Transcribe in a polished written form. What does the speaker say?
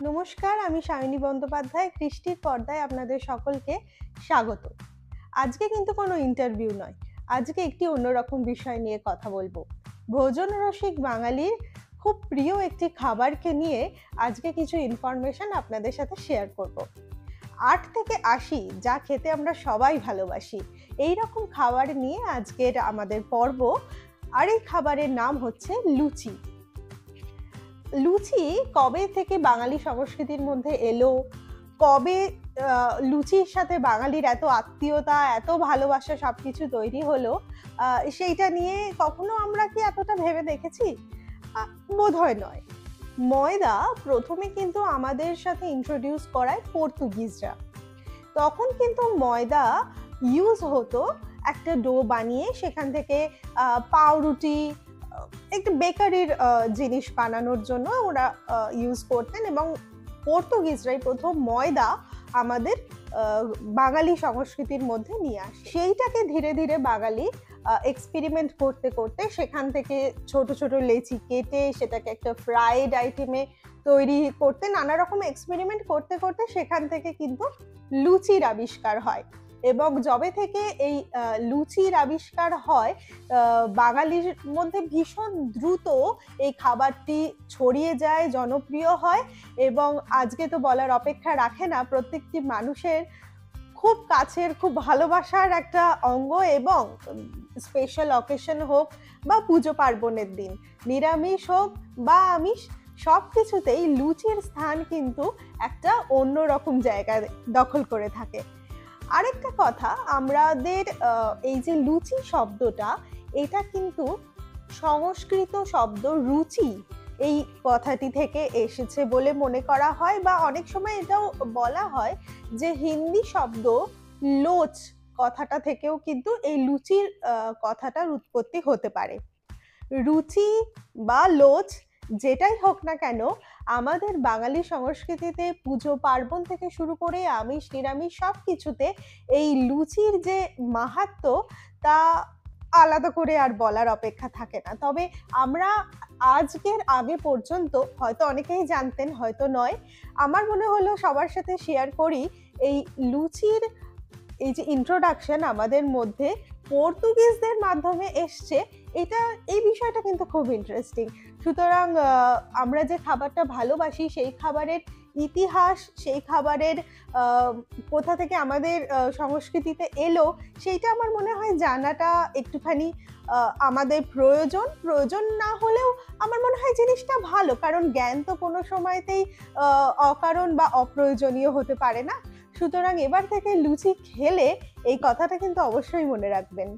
নমস্কার, আমি সায়নী বন্দ্যোপাধ্যায়। কৃষ্টির পর্দায় আপনাদের সকলকে স্বাগত। আজকে কিন্তু কোনো ইন্টারভিউ নয়, আজকে একটি অন্যরকম বিষয় নিয়ে কথা বলবো। ভোজন রসিক বাঙালির খুব প্রিয় একটি খাবারকে নিয়ে আজকে কিছু ইনফরমেশন আপনাদের সাথে শেয়ার করব। 8 থেকে 80 যা খেতে আমরা সবাই ভালোবাসি, এই রকম খাবার নিয়ে আজকের আমাদের পর্ব। আর এই খাবারের নাম হচ্ছে লুচি। লুচি কবে থেকে বাঙালি সংস্কৃতির মধ্যে এলো, কবে লুচির সাথে বাঙালির এত আত্মীয়তা, এত ভালোবাসা সবকিছু তৈরি হলো, সেইটা নিয়ে কখনো আমরা কি এতটা ভেবে দেখেছি? বোধহয় নয়। ময়দা প্রথমে কিন্তু আমাদের সাথে ইন্ট্রোডিউস করায় পর্তুগিজরা। তখন কিন্তু ময়দা ইউজ হতো একটা ডো বানিয়ে, সেখান থেকে পাউরুটি, একটা বেকারির জিনিস বানানোর জন্য ওরা ইউজ করতেন, এবং পর্তুগিজরাই প্রথম ময়দা আমাদের বাঙালি সংস্কৃতির মধ্যে নিয়ে আসে। সেইটাকে ধীরে ধীরে বাঙালি এক্সপেরিমেন্ট করতে করতে সেখান থেকে ছোট ছোট লেচি কেটে সেটাকে একটা ফ্রাইড আইটেমে তৈরি করতে, নানা রকম এক্সপেরিমেন্ট করতে করতে সেখান থেকে কিন্তু লুচির আবিষ্কার হয়। এবং যবে থেকে এই লুচির আবিষ্কার হয়, বাঙালির মধ্যে ভীষণ দ্রুত এই খাবারটি ছড়িয়ে যায়, জনপ্রিয় হয়, এবং আজকে তো বলার অপেক্ষা রাখে না, প্রত্যেকটি মানুষের খুব কাছের, খুব ভালোবাসার একটা অঙ্গ। এবং স্পেশাল অকেশন হোক বা পুজো পার্বণের দিন, নিরামিষ হোক বা আমিষ, সব কিছুতেই লুচির স্থান কিন্তু একটা অন্যরকম জায়গা দখল করে থাকে। আরেকটা কথা, আমাদের এই যে লুচি শব্দটা, এটা কিন্তু সংস্কৃত শব্দ রুচি এই কথাটি থেকে এসেছে বলে মনে করা হয়, বা অনেক সময় এটাও বলা হয় যে হিন্দি শব্দ লোচ কথাটা থেকেও কিন্তু এই লুচির কথাটার উৎপত্তি হতে পারে। রুচি বা লোচ যেটাই হোক না কেন, আমাদের বাঙালি সংস্কৃতিতে পুজো পার্বণ থেকে শুরু করে আমিষ নিরামিষ সব কিছুতে এই লুচির যে মাহাত্ম্য, তা আলাদা করে আর বলার অপেক্ষা থাকে না। তবে আমরা আজকের আগে পর্যন্ত হয়তো অনেকেই জানতেন, হয়তো নয়, আমার মনে হলো সবার সাথে শেয়ার করি। এই লুচির এই যে ইন্ট্রোডাকশন আমাদের মধ্যে পর্তুগিজদের মাধ্যমে এসছে, এই বিষয়টা কিন্তু খুব ইন্টারেস্টিং। সুতরাং আমরা যে খাবারটা ভালোবাসি, সেই খাবারের ইতিহাস, সেই খাবারের কোথা থেকে আমাদের সংস্কৃতিতে এলো, সেইটা আমার মনে হয় জানাটা একটুখানি আমাদের প্রয়োজন না হলেও আমার মনে হয় জিনিসটা ভালো, কারণ জ্ঞান তো কোনো সময়তেই অকারণ বা অপ্রয়োজনীয় হতে পারে না। সুতরাং এবার থেকে লুচি খেলে এই কথাটা কিন্তু অবশ্যই মনে রাখবেন।